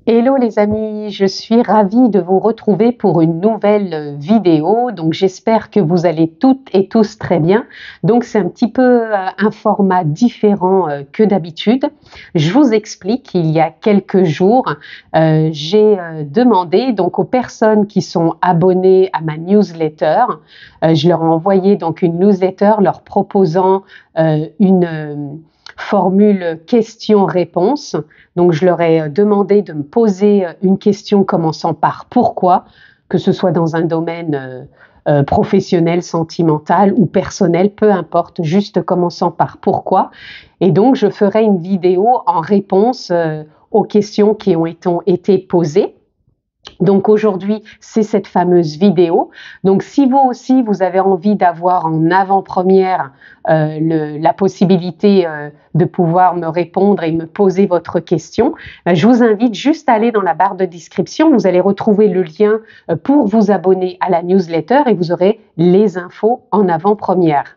Hello les amis, je suis ravie de vous retrouver pour une nouvelle vidéo. Donc j'espère que vous allez toutes et tous très bien. Donc c'est un petit peu un format différent que d'habitude. Je vous explique, il y a quelques jours, j'ai demandé donc aux personnes qui sont abonnées à ma newsletter, je leur ai envoyé donc une newsletter leur proposant une formule question-réponse. Donc, je leur ai demandé de me poser une question commençant par pourquoi, que ce soit dans un domaine professionnel, sentimental ou personnel, peu importe, juste commençant par pourquoi. Et donc, je ferai une vidéo en réponse aux questions qui ont été posées. Donc aujourd'hui, c'est cette fameuse vidéo. Donc si vous aussi, vous avez envie d'avoir en avant-première la possibilité de pouvoir me répondre et me poser votre question, je vous invite juste à aller dans la barre de description. Vous allez retrouver le lien pour vous abonner à la newsletter et vous aurez les infos en avant-première.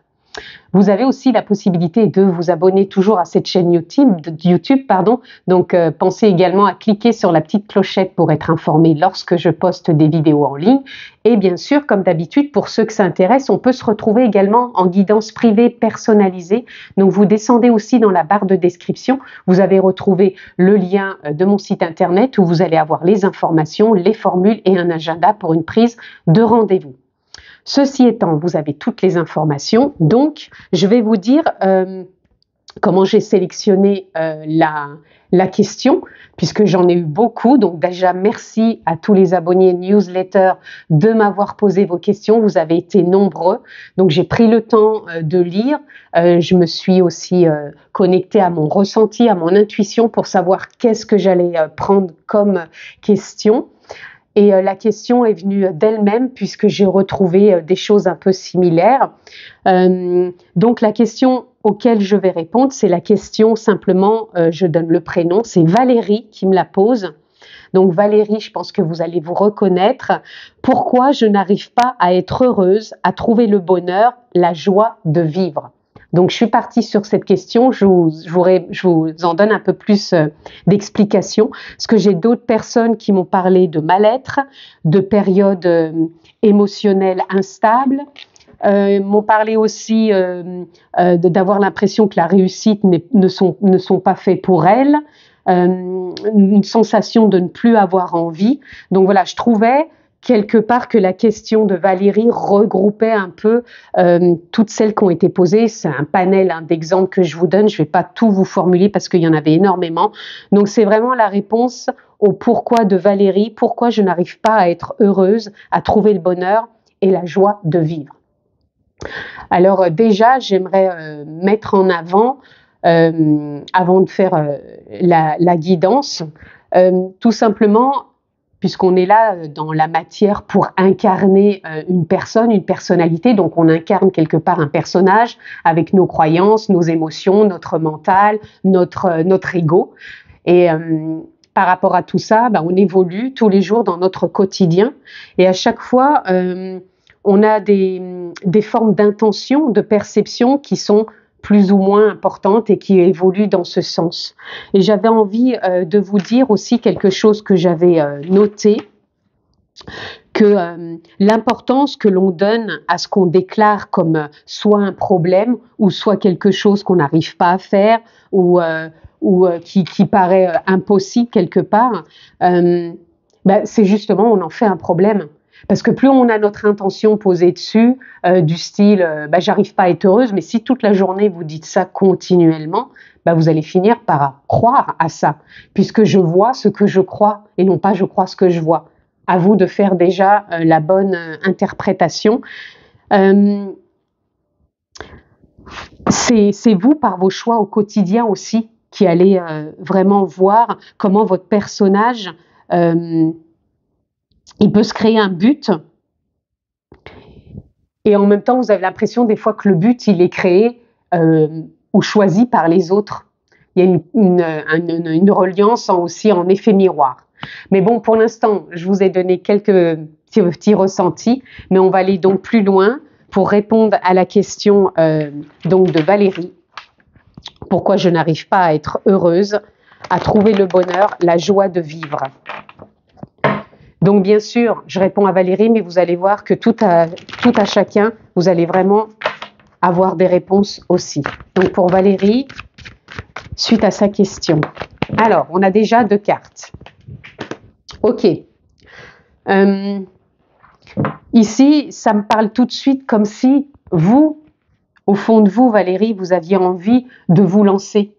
Vous avez aussi la possibilité de vous abonner toujours à cette chaîne YouTube, pardon. Donc, pensez également à cliquer sur la petite clochette pour être informé lorsque je poste des vidéos en ligne. Et bien sûr, comme d'habitude, pour ceux que ça intéresse, on peut se retrouver également en guidance privée personnalisée. Donc, vous descendez aussi dans la barre de description. Vous avez retrouvé le lien de mon site internet où vous allez avoir les informations, les formules et un agenda pour une prise de rendez-vous. Ceci étant, vous avez toutes les informations, donc je vais vous dire comment j'ai sélectionné la question, puisque j'en ai eu beaucoup. Donc déjà, merci à tous les abonnés newsletter de m'avoir posé vos questions. Vous avez été nombreux. Donc j'ai pris le temps de lire. Je me suis aussi connectée à mon ressenti, à mon intuition pour savoir qu'est-ce que j'allais prendre comme question. Et la question est venue d'elle-même puisque j'ai retrouvé des choses un peu similaires. Donc la question auquel je vais répondre, c'est la question simplement, je donne le prénom, c'est Valérie qui me la pose. Donc Valérie, je pense que vous allez vous reconnaître. Pourquoi je n'arrive pas à être heureuse, à trouver le bonheur, la joie de vivre? Donc je suis partie sur cette question, je vous en donne un peu plus d'explications, parce que j'ai d'autres personnes qui m'ont parlé de mal-être, de périodes émotionnelles instables, m'ont parlé aussi d'avoir l'impression que la réussite ne sont pas faits pour elles, une sensation de ne plus avoir envie. Donc voilà, je trouvais quelque part que la question de Valérie regroupait un peu toutes celles qui ont été posées. C'est un panel d'exemples que je vous donne. Je ne vais pas tout vous formuler parce qu'il y en avait énormément. Donc c'est vraiment la réponse au pourquoi de Valérie, pourquoi je n'arrive pas à être heureuse, à trouver le bonheur et la joie de vivre. Alors déjà, j'aimerais mettre en avant, avant de faire la guidance, tout simplement, puisqu'on est là dans la matière pour incarner une personne, une personnalité, donc on incarne quelque part un personnage avec nos croyances, nos émotions, notre mental, notre ego. Et par rapport à tout ça, on évolue tous les jours dans notre quotidien et à chaque fois, on a des formes d'intention, de perception qui sont plus ou moins importantes et qui évoluent dans ce sens. Et j'avais envie de vous dire aussi quelque chose que j'avais noté, que l'importance que l'on donne à ce qu'on déclare comme soit un problème ou soit quelque chose qu'on n'arrive pas à faire ou qui paraît impossible quelque part, c'est justement on en fait un problème. Parce que plus on a notre intention posée dessus, du style j'arrive pas à être heureuse, mais si toute la journée vous dites ça continuellement, vous allez finir par croire à ça, puisque je vois ce que je crois et non pas je crois ce que je vois. À vous de faire déjà la bonne interprétation. C'est vous par vos choix au quotidien aussi qui allez vraiment voir comment votre personnage il peut se créer un but et en même temps vous avez l'impression des fois que le but il est créé ou choisi par les autres. Il y a une reliance aussi en effet miroir. Mais bon, pour l'instant, je vous ai donné quelques petits ressentis, mais on va aller donc plus loin pour répondre à la question donc de Valérie. Pourquoi je n'arrive pas à être heureuse, à trouver le bonheur, la joie de vivre. Donc bien sûr, je réponds à Valérie, mais vous allez voir que tout à chacun, vous allez vraiment avoir des réponses aussi. Donc pour Valérie, suite à sa question. Alors, on a déjà 2 cartes. Ok. Ici, ça me parle tout de suite comme si vous, au fond de vous, Valérie, vous aviez envie de vous lancer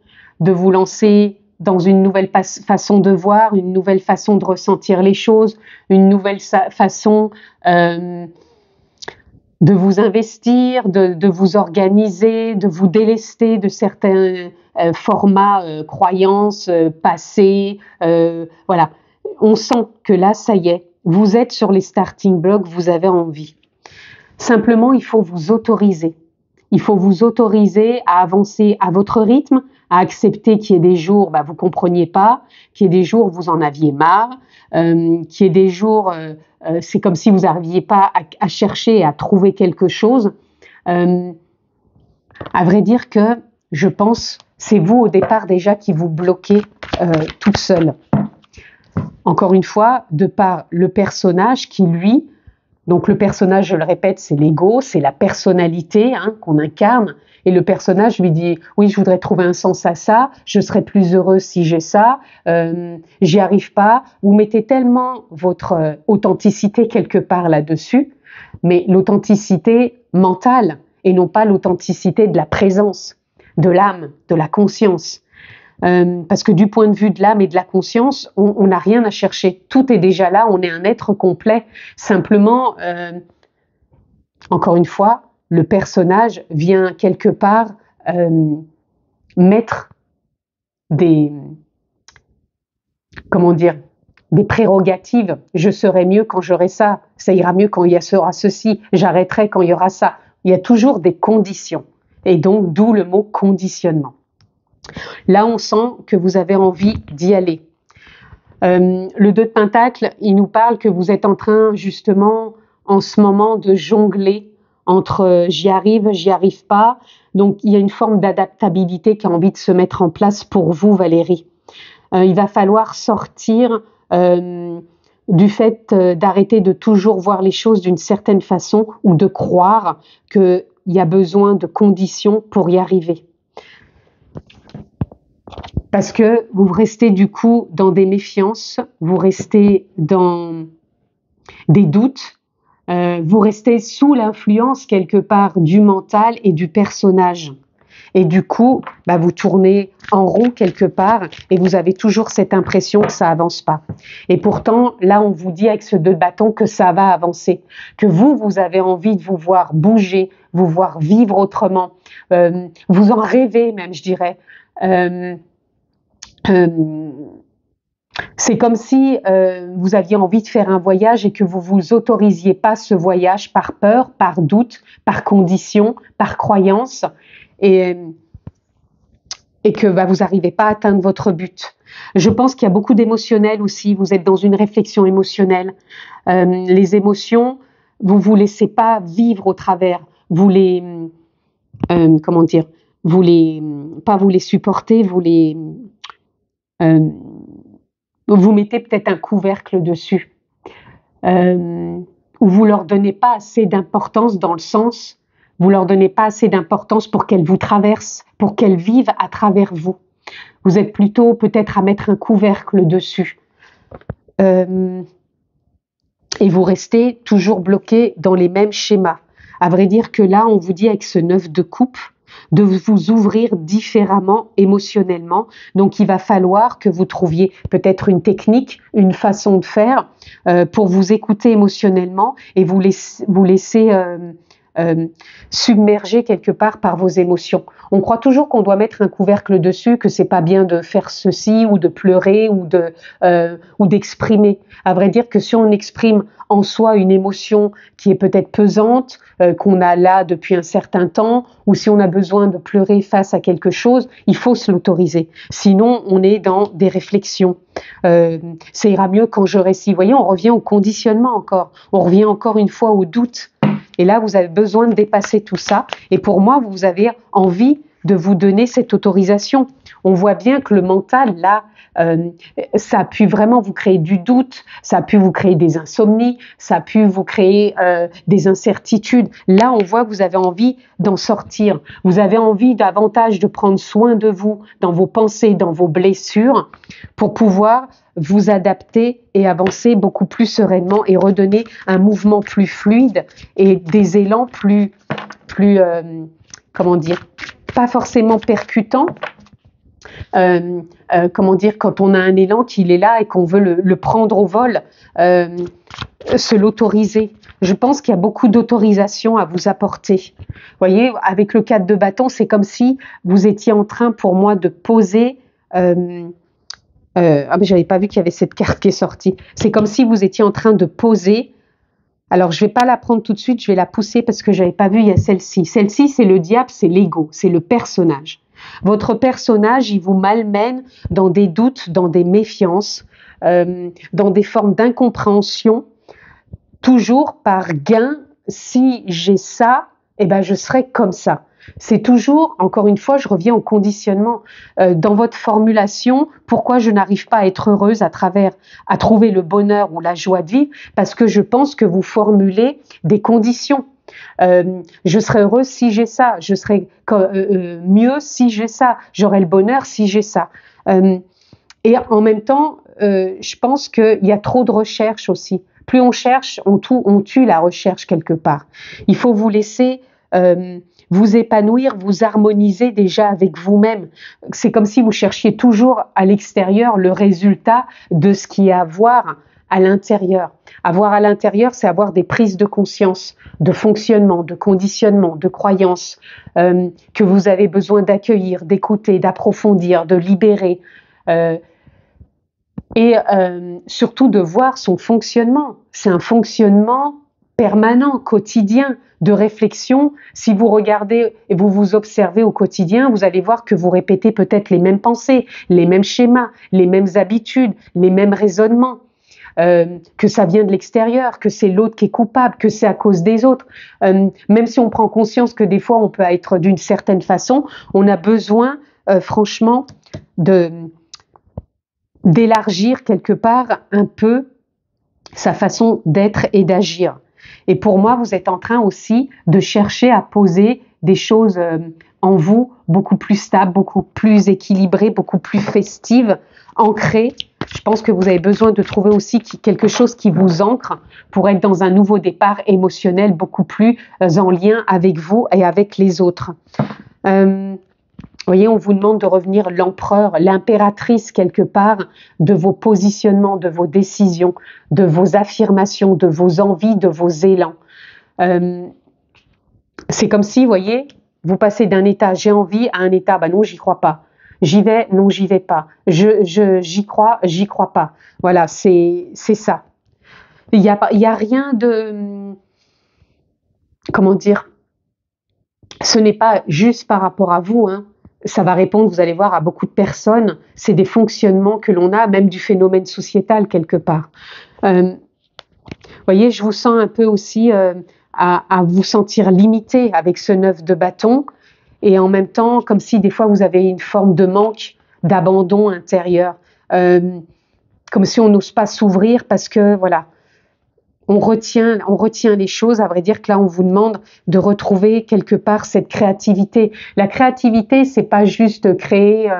dans une nouvelle façon de voir, une nouvelle façon de ressentir les choses, une nouvelle façon de vous investir, de vous organiser, de vous délester de certains formats, croyances passées. Voilà. On sent que là, ça y est, vous êtes sur les starting blocks, vous avez envie. Simplement, il faut vous autoriser. Il faut vous autoriser à avancer à votre rythme, à accepter qu'il y ait des jours, vous ne compreniez pas, qu'il y ait des jours où vous en aviez marre, qu'il y ait des jours, c'est comme si vous n'arriviez pas à chercher et à trouver quelque chose. À vrai dire que, je pense, c'est vous au départ déjà qui vous bloquez toute seule. Encore une fois, de par le personnage qui, lui, donc le personnage, je le répète, c'est l'ego, c'est la personnalité qu'on incarne. Et le personnage lui dit, oui, je voudrais trouver un sens à ça, je serais plus heureux si j'ai ça, j'y arrive pas. Vous mettez tellement votre authenticité quelque part là-dessus, mais l'authenticité mentale et non pas l'authenticité de la présence, de l'âme, de la conscience. Parce que du point de vue de l'âme et de la conscience, on n'a rien à chercher. Tout est déjà là, on est un être complet. Simplement, encore une fois, le personnage vient quelque part mettre des prérogatives. Je serai mieux quand j'aurai ça, ça ira mieux quand il y sera ceci, j'arrêterai quand il y aura ça. Il y a toujours des conditions. Et donc, d'où le mot conditionnement. Là, on sent que vous avez envie d'y aller. Le 2 de Pentacle, il nous parle que vous êtes en train, justement, en ce moment, de jongler entre j'y arrive pas. Donc, il y a une forme d'adaptabilité qui a envie de se mettre en place pour vous, Valérie. Il va falloir sortir du fait d'arrêter de toujours voir les choses d'une certaine façon ou de croire qu'il y a besoin de conditions pour y arriver. Parce que vous restez du coup dans des méfiances, vous restez dans des doutes, vous restez sous l'influence quelque part du mental et du personnage. Et du coup, vous tournez en rond quelque part et vous avez toujours cette impression que ça avance pas. Et pourtant, là, on vous dit avec ce 2 de bâton que ça va avancer, que vous avez envie de vous voir bouger, vous voir vivre autrement, vous en rêvez même, je dirais. C'est comme si vous aviez envie de faire un voyage et que vous vous autorisiez pas ce voyage par peur, par doute, par condition, par croyance et que vous n'arrivez pas à atteindre votre but. Je pense qu'il y a beaucoup d'émotionnel aussi, vous êtes dans une réflexion émotionnelle. Les émotions, vous laissez pas vivre au travers, vous les pas vous les supportez, vous mettez peut-être un couvercle dessus, ou vous leur donnez pas assez d'importance dans le sens, vous leur donnez pas assez d'importance pour qu'elles vous traversent, pour qu'elles vivent à travers vous. Vous êtes plutôt peut-être à mettre un couvercle dessus. Et vous restez toujours bloqué dans les mêmes schémas. À vrai dire que là, on vous dit avec ce 9 de coupe, de vous ouvrir différemment émotionnellement. Donc, il va falloir que vous trouviez peut-être une technique, une façon de faire pour vous écouter émotionnellement et vous laisser submerger quelque part par vos émotions. On croit toujours qu'on doit mettre un couvercle dessus, que c'est pas bien de faire ceci ou de pleurer ou d'exprimer. À vrai dire que si on exprime en soi une émotion qui est peut-être pesante, qu'on a là depuis un certain temps, ou si on a besoin de pleurer face à quelque chose, il faut se l'autoriser. Sinon, on est dans des réflexions. Ça ira mieux quand j'aurai ci. Vous voyez, on revient au conditionnement encore. On revient encore une fois au doute. Et là, vous avez besoin de dépasser tout ça. Et pour moi, vous avez envie de vous donner cette autorisation. On voit bien que le mental, là, ça a pu vraiment vous créer du doute, ça a pu vous créer des insomnies, ça a pu vous créer des incertitudes. Là, on voit que vous avez envie d'en sortir. Vous avez envie davantage de prendre soin de vous dans vos pensées, dans vos blessures, pour pouvoir vous adapter et avancer beaucoup plus sereinement et redonner un mouvement plus fluide et des élans plus comment dire, pas forcément percutants. Comment dire, quand on a un élan qu'il est là et qu'on veut le prendre au vol, se l'autoriser. Je pense qu'il y a beaucoup d'autorisation à vous apporter. Vous voyez, avec le 4 de bâton, c'est comme si vous étiez en train, pour moi, de poser... ah mais j'avais pas vu qu'il y avait cette carte qui est sortie. C'est comme si vous étiez en train de poser. Alors, je vais pas la prendre tout de suite, je vais la pousser parce que j'avais pas vu, il y a celle-ci. Celle-ci, c'est le diable, c'est l'ego, c'est le personnage. Votre personnage, il vous malmène dans des doutes, dans des méfiances, dans des formes d'incompréhension, toujours par gain. Si j'ai ça, eh ben je serai comme ça. C'est toujours, encore une fois, je reviens au conditionnement. Dans votre formulation, pourquoi je n'arrive pas à être heureuse à trouver le bonheur ou la joie de vivre? Parce que je pense que vous formulez des conditions. Je serai heureuse si j'ai ça, je serai mieux si j'ai ça, j'aurai le bonheur si j'ai ça. Et en même temps, je pense qu'il y a trop de recherche aussi. Plus on cherche, on tue la recherche quelque part. Il faut vous laisser vous épanouir, vous harmoniser déjà avec vous-même. C'est comme si vous cherchiez toujours à l'extérieur le résultat de ce qui est à voir à l'intérieur. Avoir à l'intérieur, c'est avoir des prises de conscience, de fonctionnement, de conditionnement, de croyances que vous avez besoin d'accueillir, d'écouter, d'approfondir, de libérer. Et surtout de voir son fonctionnement. C'est un fonctionnement permanent, quotidien, de réflexion. Si vous regardez et vous vous observez au quotidien, vous allez voir que vous répétez peut-être les mêmes pensées, les mêmes schémas, les mêmes habitudes, les mêmes raisonnements. Que ça vient de l'extérieur, que c'est l'autre qui est coupable, que c'est à cause des autres. Même si on prend conscience que des fois on peut être d'une certaine façon, on a besoin franchement d'élargir quelque part un peu sa façon d'être et d'agir. Et pour moi, vous êtes en train aussi de chercher à poser des choses en vous beaucoup plus stables, beaucoup plus équilibrées, beaucoup plus festives, ancrées. Je pense que vous avez besoin de trouver aussi quelque chose qui vous ancre pour être dans un nouveau départ émotionnel beaucoup plus en lien avec vous et avec les autres. Vous voyez, on vous demande de revenir l'empereur, l'impératrice quelque part de vos positionnements, de vos décisions, de vos affirmations, de vos envies, de vos élans. C'est comme si, vous voyez, vous passez d'un état j'ai envie à un état bah non, j'y crois pas. J'y vais, non, j'y vais pas. J'y crois pas. Voilà, c'est ça. Il y a rien de comment dire. Ce n'est pas juste par rapport à vous, hein. Ça va répondre, vous allez voir, à beaucoup de personnes. C'est des fonctionnements que l'on a, même du phénomène sociétal quelque part. Vous voyez, je vous sens un peu aussi à vous sentir limité avec ce 9 de bâton, et en même temps, comme si des fois vous avez une forme de manque, d'abandon intérieur, comme si on n'ose pas s'ouvrir parce que voilà. On retient les choses. À vrai dire que là, on vous demande de retrouver quelque part cette créativité. La créativité, c'est pas juste créer,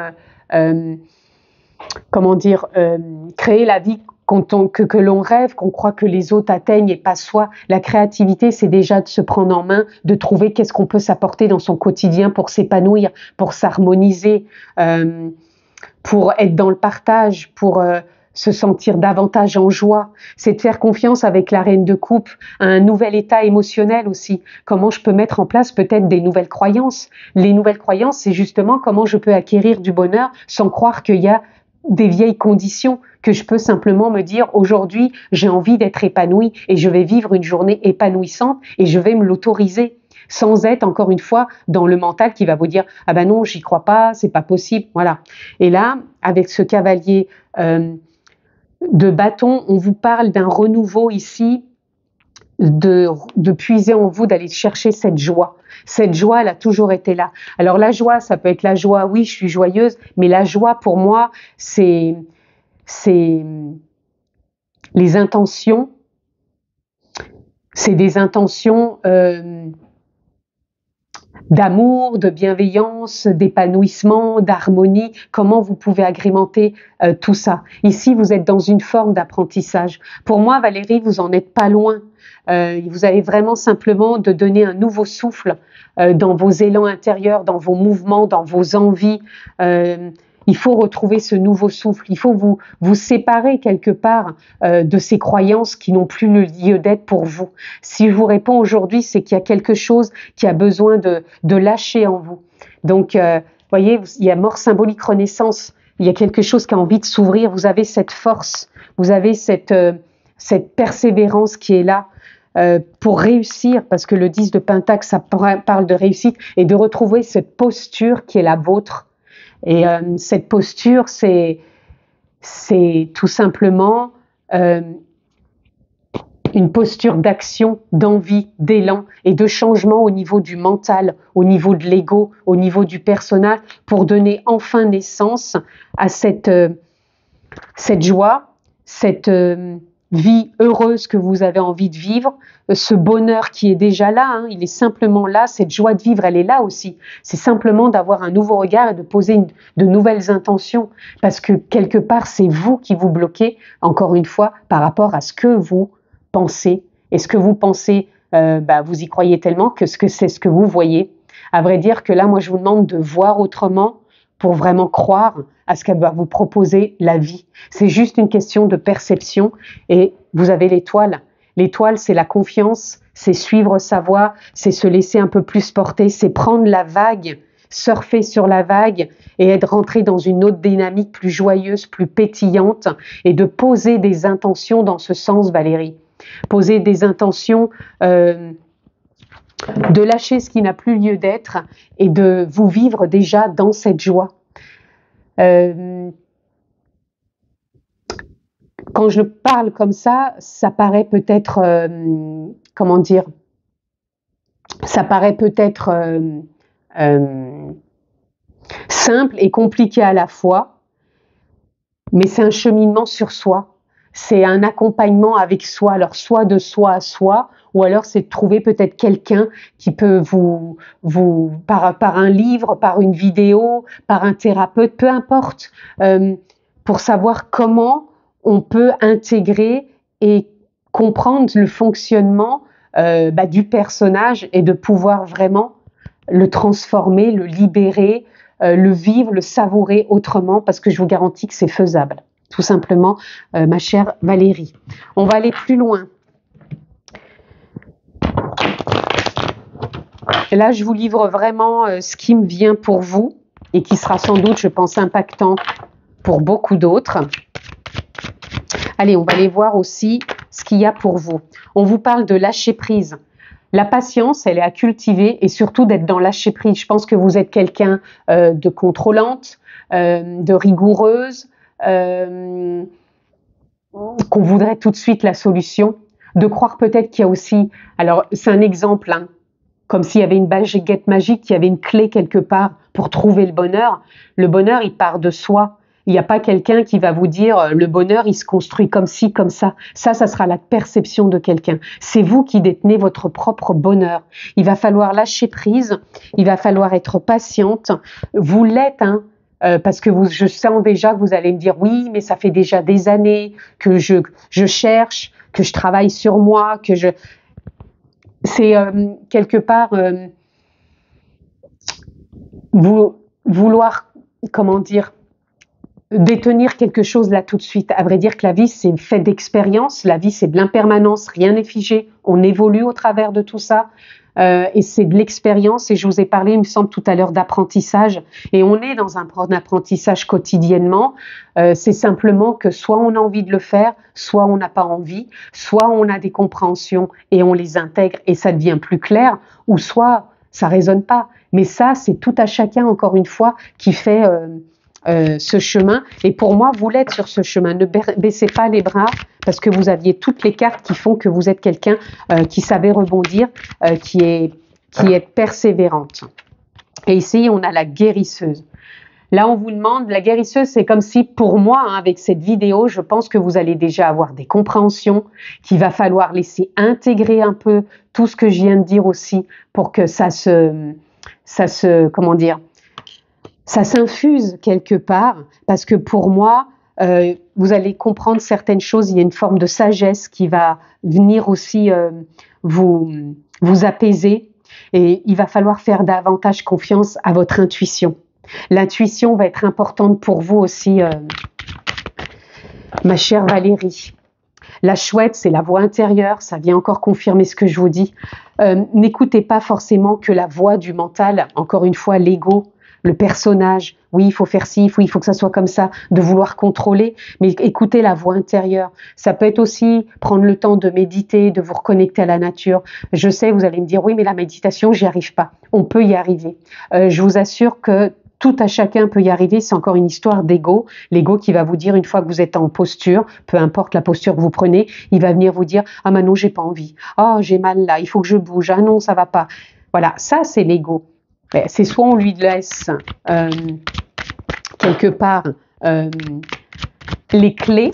créer la vie que l'on rêve, qu'on croit que les autres atteignent et pas soi. La créativité, c'est déjà de se prendre en main, de trouver qu'est-ce qu'on peut s'apporter dans son quotidien pour s'épanouir, pour s'harmoniser, pour être dans le partage, pour se sentir davantage en joie. C'est de faire confiance avec la reine de coupe à un nouvel état émotionnel aussi. Comment je peux mettre en place peut-être des nouvelles croyances. Les nouvelles croyances, c'est justement comment je peux acquérir du bonheur sans croire qu'il y a des vieilles conditions, que je peux simplement me dire aujourd'hui j'ai envie d'être épanouie et je vais vivre une journée épanouissante et je vais me l'autoriser. Sans être encore une fois dans le mental qui va vous dire ah ben non, j'y crois pas, c'est pas possible, voilà. Et là, avec ce cavalier de bâton, on vous parle d'un renouveau ici de puiser en vous, d'aller chercher cette joie. Cette joie, elle a toujours été là. Alors la joie, ça peut être la joie, oui, je suis joyeuse, mais la joie pour moi, c'est les intentions, c'est des intentions d'amour, de bienveillance, d'épanouissement, d'harmonie. Comment vous pouvez agrémenter tout ça? Ici, vous êtes dans une forme d'apprentissage. Pour moi, Valérie, vous en êtes pas loin. Vous avez vraiment simplement de donner un nouveau souffle dans vos élans intérieurs, dans vos mouvements, dans vos envies. Il faut retrouver ce nouveau souffle. Il faut vous séparer quelque part de ces croyances qui n'ont plus le lieu d'être pour vous. Si je vous réponds aujourd'hui, c'est qu'il y a quelque chose qui a besoin de lâcher en vous. Donc, voyez, il y a mort symbolique, renaissance. Il y a quelque chose qui a envie de s'ouvrir. Vous avez cette force, vous avez cette persévérance qui est là pour réussir, parce que le 10 de Pentacle, ça parle de réussite, et de retrouver cette posture qui est la vôtre. Et cette posture, c'est tout simplement une posture d'action, d'envie, d'élan et de changement au niveau du mental, au niveau de l'ego, au niveau du personnel, pour donner enfin naissance à cette joie, cette vie heureuse que vous avez envie de vivre, ce bonheur qui est déjà là, hein, il est simplement là, cette joie de vivre, elle est là aussi. C'est simplement d'avoir un nouveau regard et de poser de nouvelles intentions, parce que quelque part, c'est vous qui vous bloquez, encore une fois, par rapport à ce que vous pensez. Et ce que vous pensez, vous y croyez tellement que c'est ce que vous voyez. À vrai dire que là, moi, je vous demande de voir autrement pour vraiment croire à ce qu'elle va vous proposer la vie. C'est juste une question de perception et vous avez l'étoile. L'étoile, c'est la confiance, c'est suivre sa voie, c'est se laisser un peu plus porter, c'est prendre la vague, surfer sur la vague et être rentré dans une autre dynamique plus joyeuse, plus pétillante et de poser des intentions dans ce sens, Valérie. Poser des intentions de lâcher ce qui n'a plus lieu d'être et de vous vivre déjà dans cette joie. Quand je parle comme ça paraît peut-être, comment dire, ça paraît peut-être simple et compliqué à la fois, mais c'est un cheminement sur soi. C'est un accompagnement avec soi, alors soit de soi à soi, ou alors c'est de trouver peut-être quelqu'un qui peut vous par un livre, par une vidéo, par un thérapeute, peu importe, pour savoir comment on peut intégrer et comprendre le fonctionnement du personnage et de pouvoir vraiment le transformer, le libérer, le vivre, le savourer autrement, parce que je vous garantis que c'est faisable. Tout simplement, ma chère Valérie. On va aller plus loin. Et là, je vous livre vraiment ce qui me vient pour vous et qui sera sans doute, je pense, impactant pour beaucoup d'autres. Allez, on va aller voir aussi ce qu'il y a pour vous. On vous parle de lâcher prise. La patience, elle est à cultiver et surtout d'être dans lâcher prise. Je pense que vous êtes quelqu'un de contrôlante, de rigoureuse, qu'on voudrait tout de suite la solution, de croire peut-être qu'il y a aussi, alors c'est un exemple, hein, comme s'il y avait une baguette magique, qu'il y avait une clé quelque part pour trouver le bonheur. Le bonheur, il part de soi. Il n'y a pas quelqu'un qui va vous dire le bonheur, il se construit comme ci, comme ça. Ça sera la perception de quelqu'un. C'est vous qui détenez votre propre bonheur. Il va falloir lâcher prise, il va falloir être patiente. Vous l'êtes, hein, parce que je sens déjà que vous allez me dire oui, mais ça fait déjà des années que je cherche, que je travaille sur moi, que je... C'est quelque part vouloir, comment dire, détenir quelque chose là tout de suite. À vrai dire que la vie, c'est fait d'expérience, la vie, c'est de l'impermanence, rien n'est figé, on évolue au travers de tout ça. Et c'est de l'expérience, et je vous ai parlé, il me semble, tout à l'heure d'apprentissage, et on est dans un apprentissage quotidiennement. C'est simplement que soit on a envie de le faire, soit on n'a pas envie, soit on a des compréhensions et on les intègre et ça devient plus clair, ou soit ça résonne pas. Mais ça, c'est tout à chacun, encore une fois, qui fait ce chemin. Et pour moi, vous l'êtes sur ce chemin. Ne baissez pas les bras parce que vous aviez toutes les cartes qui font que vous êtes quelqu'un qui savait rebondir, qui est persévérante. Et ici, on a la guérisseuse. Là, on vous demande, la guérisseuse, c'est comme si, pour moi, hein, avec cette vidéo, je pense que vous allez déjà avoir des compréhensions, qu'il va falloir laisser intégrer un peu tout ce que je viens de dire aussi, pour que ça s'infuse quelque part, parce que pour moi, vous allez comprendre certaines choses, il y a une forme de sagesse qui va venir aussi vous apaiser, et il va falloir faire davantage confiance à votre intuition. L'intuition va être importante pour vous aussi, ma chère Valérie. La chouette, c'est la voix intérieure, ça vient encore confirmer ce que je vous dis. N'écoutez pas forcément que la voix du mental, encore une fois, l'ego, le personnage. Oui, il faut faire ci, il faut que ça soit comme ça, de vouloir contrôler, mais écoutez la voix intérieure. Ça peut être aussi prendre le temps de méditer, de vous reconnecter à la nature. Je sais, vous allez me dire, oui, mais la méditation, j'y arrive pas. On peut y arriver. Je vous assure que tout à chacun peut y arriver, c'est encore une histoire d'ego. L'ego qui va vous dire, une fois que vous êtes en posture, peu importe la posture que vous prenez, il va venir vous dire, ah Manon, j'ai pas envie. Oh, j'ai mal là, il faut que je bouge. Ah non, ça va pas. Voilà, ça c'est l'ego. C'est soit on lui laisse quelque part les clés,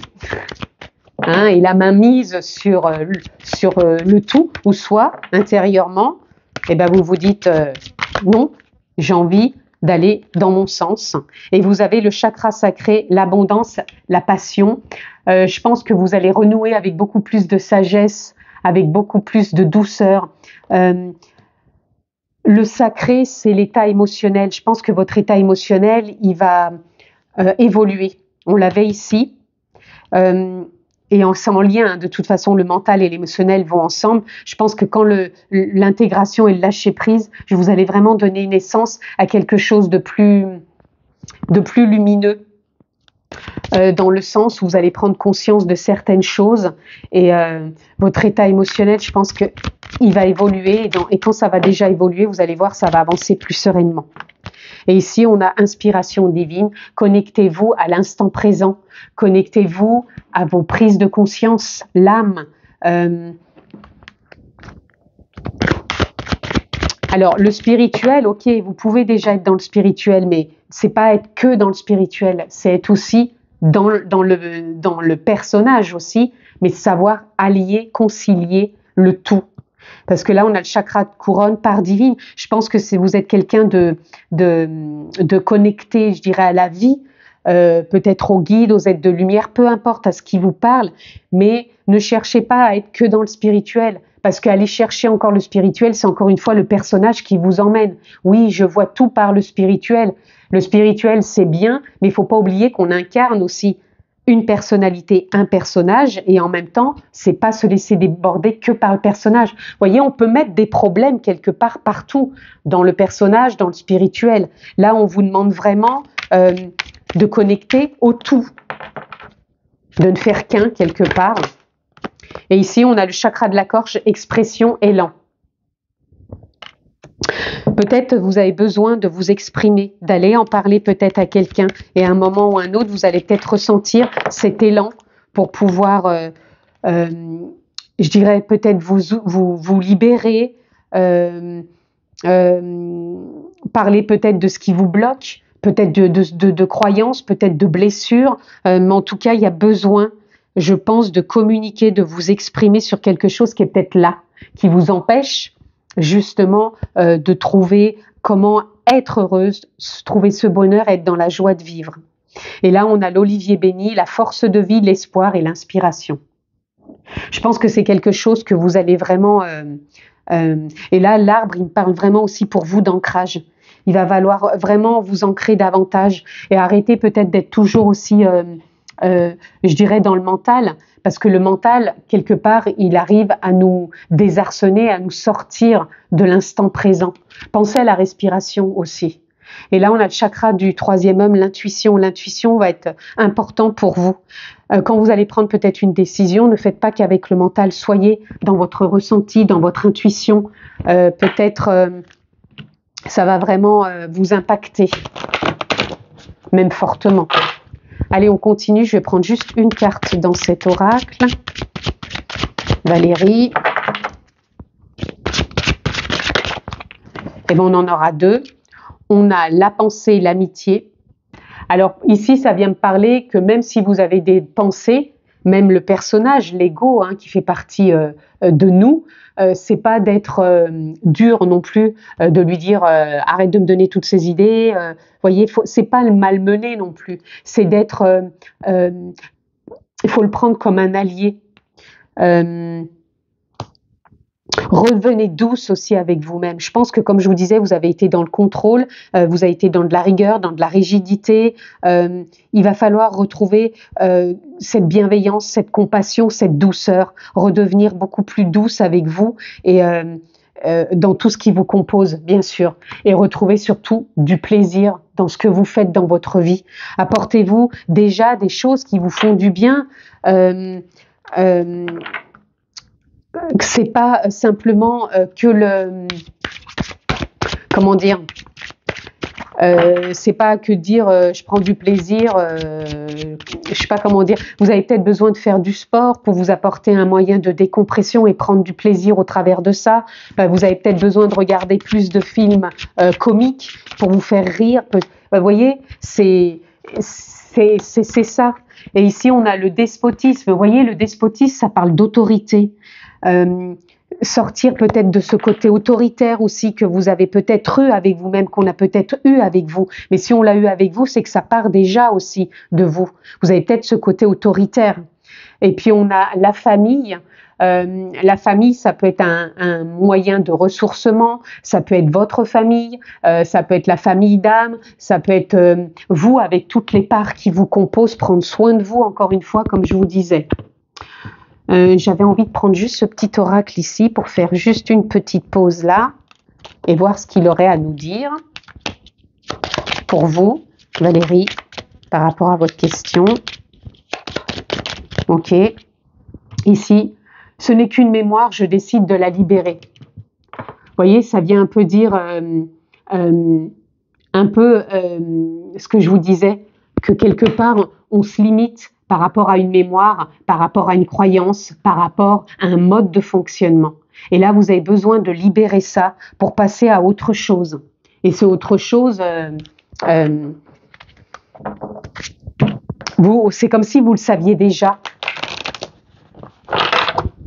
hein, et la main mise sur le tout, ou soit intérieurement, et ben vous vous dites non, j'ai envie d'aller dans mon sens. Et vous avez le chakra sacré, l'abondance, la passion. Je pense que vous allez renouer avec beaucoup plus de sagesse, avec beaucoup plus de douceur. Le sacré, c'est l'état émotionnel. Je pense que votre état émotionnel, il va évoluer. On l'avait ici. Et c'est en lien, hein, de toute façon, le mental et l'émotionnel vont ensemble. Je pense que quand l'intégration et le lâcher-prise, vous allez vraiment donner naissance à quelque chose de plus lumineux, dans le sens où vous allez prendre conscience de certaines choses. Et votre état émotionnel, je pense qu'il va évoluer. Et quand ça va déjà évoluer, vous allez voir, ça va avancer plus sereinement. Et ici, on a inspiration divine. Connectez-vous à l'instant présent. Connectez-vous à vos prises de conscience, l'âme. Alors, le spirituel, ok, vous pouvez déjà être dans le spirituel, mais c'est pas être que dans le spirituel, c'est être aussi dans le personnage aussi, mais savoir allier, concilier le tout. Parce que là, on a le chakra de couronne part divine. Je pense que vous êtes quelqu'un de connecté, je dirais, à la vie, peut-être aux guides, aux êtres de lumière, peu importe à ce qui vous parle, mais ne cherchez pas à être que dans le spirituel, parce qu'aller chercher encore le spirituel, c'est encore une fois le personnage qui vous emmène. Oui, je vois tout par le spirituel. Le spirituel, c'est bien, mais il ne faut pas oublier qu'on incarne aussi une personnalité, un personnage, et en même temps, c'est pas se laisser déborder que par le personnage. Vous voyez, on peut mettre des problèmes quelque part partout, dans le personnage, dans le spirituel. Là, on vous demande vraiment de connecter au tout, de ne faire qu'un quelque part. Et ici, on a le chakra de la gorge, expression, élan. Peut-être vous avez besoin de vous exprimer, d'aller en parler peut-être à quelqu'un, et à un moment ou à un autre, vous allez peut-être ressentir cet élan pour pouvoir, je dirais peut-être vous libérer, parler peut-être de ce qui vous bloque, peut-être de croyances, peut-être de blessures, mais en tout cas, il y a besoin, je pense, de communiquer, de vous exprimer sur quelque chose qui est peut-être là, qui vous empêche justement de trouver comment être heureuse, trouver ce bonheur, être dans la joie de vivre. Et là, on a l'olivier béni, la force de vie, l'espoir et l'inspiration. Je pense que c'est quelque chose que vous allez vraiment... et là, l'arbre, il me parle vraiment aussi pour vous d'ancrage. Il va falloir vraiment vous ancrer davantage et arrêter peut-être d'être toujours aussi, je dirais, dans le mental, parce que le mental, quelque part, il arrive à nous désarçonner, à nous sortir de l'instant présent. Pensez à la respiration aussi. Et là, on a le chakra du troisième homme, l'intuition. L'intuition va être important pour vous. Quand vous allez prendre peut-être une décision, ne faites pas qu'avec le mental, soyez dans votre ressenti, dans votre intuition. Peut-être ça va vraiment vous impacter. même fortement. Allez, on continue. Je vais prendre juste une carte dans cet oracle. Valérie. Et bien, on en aura deux. On a la pensée, l'amitié. Alors ici, ça vient me parler que même si vous avez des pensées, même le personnage, l'ego, qui fait partie de nous, c'est pas d'être dur non plus, de lui dire arrête de me donner toutes ces idées. Voyez, c'est pas le malmener non plus. C'est d'être, il faut le prendre comme un allié. Revenez douce aussi avec vous-même. Je pense que, comme je vous disais, vous avez été dans le contrôle, vous avez été dans de la rigueur, dans de la rigidité. Il va falloir retrouver cette bienveillance, cette compassion, cette douceur, redevenir beaucoup plus douce avec vous et dans tout ce qui vous compose, bien sûr. Et retrouver surtout du plaisir dans ce que vous faites dans votre vie. Apportez-vous déjà des choses qui vous font du bien. C'est pas simplement que le, comment dire, c'est pas que dire je prends du plaisir, je sais pas comment dire. Vous avez peut-être besoin de faire du sport pour vous apporter un moyen de décompression et prendre du plaisir au travers de ça. Vous avez peut-être besoin de regarder plus de films comiques pour vous faire rire. Vous voyez, c'est ça. Et ici, on a le despotisme. Vous voyez, le despotisme, ça parle d'autorité. Sortir peut-être de ce côté autoritaire aussi que vous avez peut-être eu avec vous-même, qu'on a peut-être eu avec vous. Mais si on l'a eu avec vous, c'est que ça part déjà aussi de vous. Vous avez peut-être ce côté autoritaire. Et puis on a la famille. La famille, ça peut être un moyen de ressourcement, ça peut être votre famille, ça peut être la famille d'âme, ça peut être vous avec toutes les parts qui vous composent, prendre soin de vous, encore une fois, comme je vous disais. J'avais envie de prendre juste ce petit oracle ici pour faire juste une petite pause là et voir ce qu'il aurait à nous dire pour vous, Valérie, par rapport à votre question. Ok. Ici, ce n'est qu'une mémoire, je décide de la libérer. Vous voyez, ça vient un peu dire ce que je vous disais, que quelque part, on se limite par rapport à une mémoire, par rapport à une croyance, par rapport à un mode de fonctionnement. Et là, vous avez besoin de libérer ça pour passer à autre chose. Et c'est autre chose, c'est comme si vous le saviez déjà.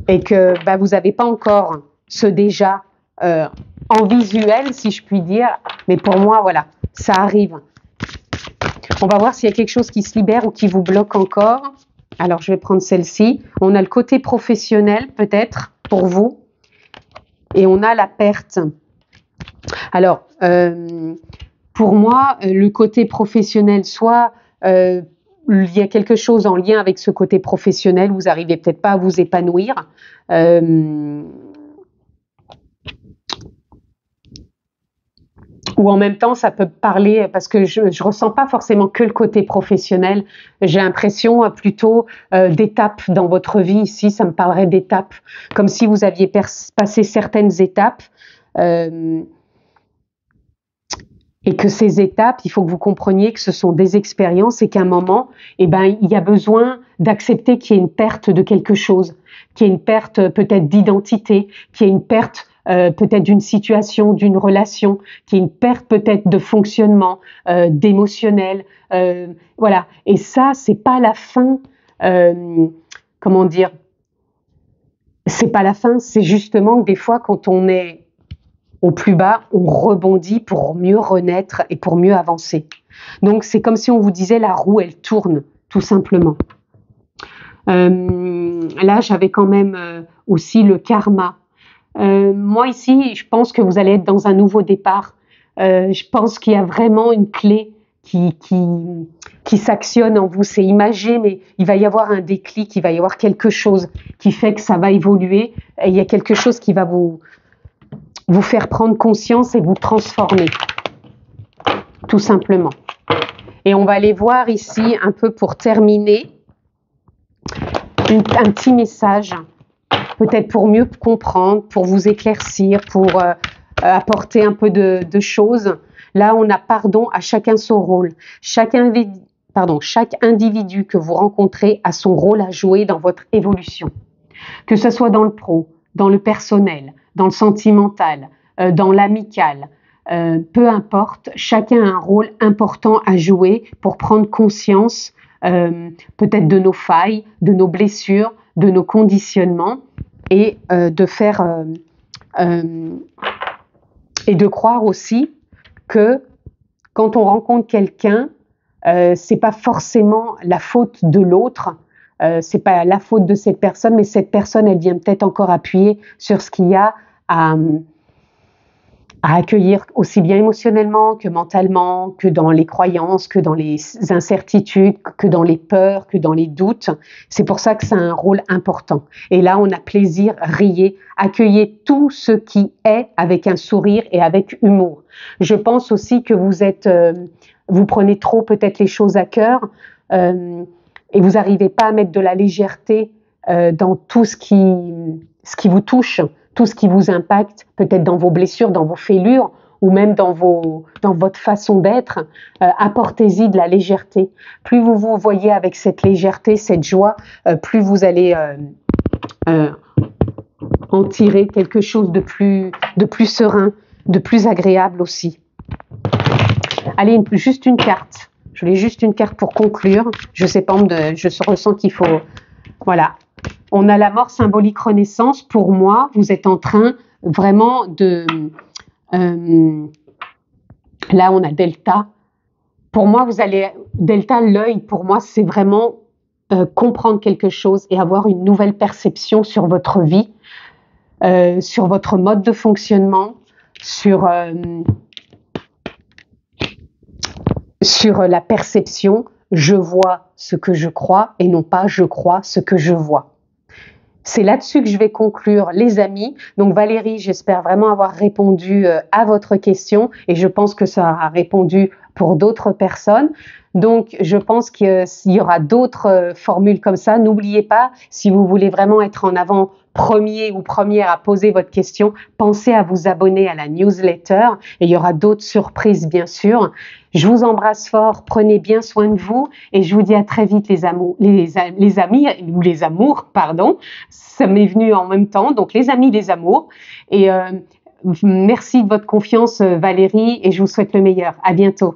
Et que vous n'avez pas encore ce déjà en visuel, si je puis dire. Mais pour moi, voilà, ça arrive. On va voir s'il y a quelque chose qui se libère ou qui vous bloque encore. Alors, je vais prendre celle-ci. On a le côté professionnel, peut-être, pour vous. Et on a la perte. Alors, pour moi, le côté professionnel, soit il y a quelque chose en lien avec ce côté professionnel, vous n'arrivez peut-être pas à vous épanouir. Ou en même temps, ça peut parler, parce que je ne ressens pas forcément que le côté professionnel, j'ai l'impression plutôt d'étapes dans votre vie. Ici, ça me parlerait d'étapes, comme si vous aviez passé certaines étapes, et que ces étapes, il faut que vous compreniez que ce sont des expériences et qu'à un moment, il y a besoin d'accepter qu'il y ait une perte de quelque chose, qu'il y ait une perte peut-être d'identité, qu'il y ait une perte peut-être d'une situation, d'une relation, qu'il y ait une perte peut-être de fonctionnement, d'émotionnel, voilà. Et ça, c'est pas la fin, comment dire, c'est pas la fin, c'est justement que des fois, quand on est au plus bas, on rebondit pour mieux renaître et pour mieux avancer. Donc, c'est comme si on vous disait la roue, elle tourne, tout simplement. Là, j'avais quand même aussi le karma. Moi, ici, je pense que vous allez être dans un nouveau départ. Je pense qu'il y a vraiment une clé qui s'actionne en vous. C'est imagé, mais il va y avoir un déclic, il va y avoir quelque chose qui fait que ça va évoluer. Et il y a quelque chose qui va vous faire prendre conscience et vous transformer, tout simplement. Et on va aller voir ici, un peu pour terminer, un petit message, peut-être pour mieux comprendre, pour vous éclaircir, pour apporter un peu de choses. Là, on a pardon à chacun son rôle. Chaque individu que vous rencontrez a son rôle à jouer dans votre évolution. Que ce soit dans le pro, dans le personnel, dans le sentimental, dans l'amical, peu importe, chacun a un rôle important à jouer pour prendre conscience peut-être de nos failles, de nos blessures, de nos conditionnements et de faire et de croire aussi que quand on rencontre quelqu'un, c'est pas forcément la faute de l'autre, c'est pas la faute de cette personne, mais cette personne, elle vient peut-être encore appuyer sur ce qu'il y a à accueillir aussi bien émotionnellement que mentalement, que dans les croyances, que dans les incertitudes, que dans les peurs, que dans les doutes. C'est pour ça que ça a un rôle important. Et là, on a plaisir, riez, accueillez tout ce qui est avec un sourire et avec humour. Je pense aussi que vous prenez trop peut-être les choses à cœur et vous n'arrivez pas à mettre de la légèreté dans tout ce qui vous touche, tout ce qui vous impacte, peut-être dans vos blessures, dans vos fêlures, ou même dans votre façon d'être. Apportez-y de la légèreté. Plus vous vous voyez avec cette légèreté, cette joie, plus vous allez en tirer quelque chose de plus serein, de plus agréable aussi. Allez, juste une carte. Je voulais juste une carte pour conclure. Je sais pas, je ressens qu'il faut... Voilà. On a la mort symbolique renaissance. Pour moi, vous êtes en train vraiment de... là, on a delta. Pour moi, vous allez... Delta, l'œil, pour moi, c'est vraiment comprendre quelque chose et avoir une nouvelle perception sur votre vie, sur votre mode de fonctionnement, sur la perception. Je vois ce que je crois et non pas je crois ce que je vois. C'est là-dessus que je vais conclure, les amis. Donc Valérie, j'espère vraiment avoir répondu à votre question et je pense que ça a répondu pour d'autres personnes. Donc je pense qu'il y aura d'autres formules comme ça. N'oubliez pas, si vous voulez vraiment être en avant premier ou première à poser votre question, pensez à vous abonner à la newsletter et il y aura d'autres surprises bien sûr. Je vous embrasse fort, prenez bien soin de vous et je vous dis à très vite les amis ou les amours, pardon. Ça m'est venu en même temps, donc les amis, les amours. Et merci de votre confiance Valérie et je vous souhaite le meilleur. À bientôt.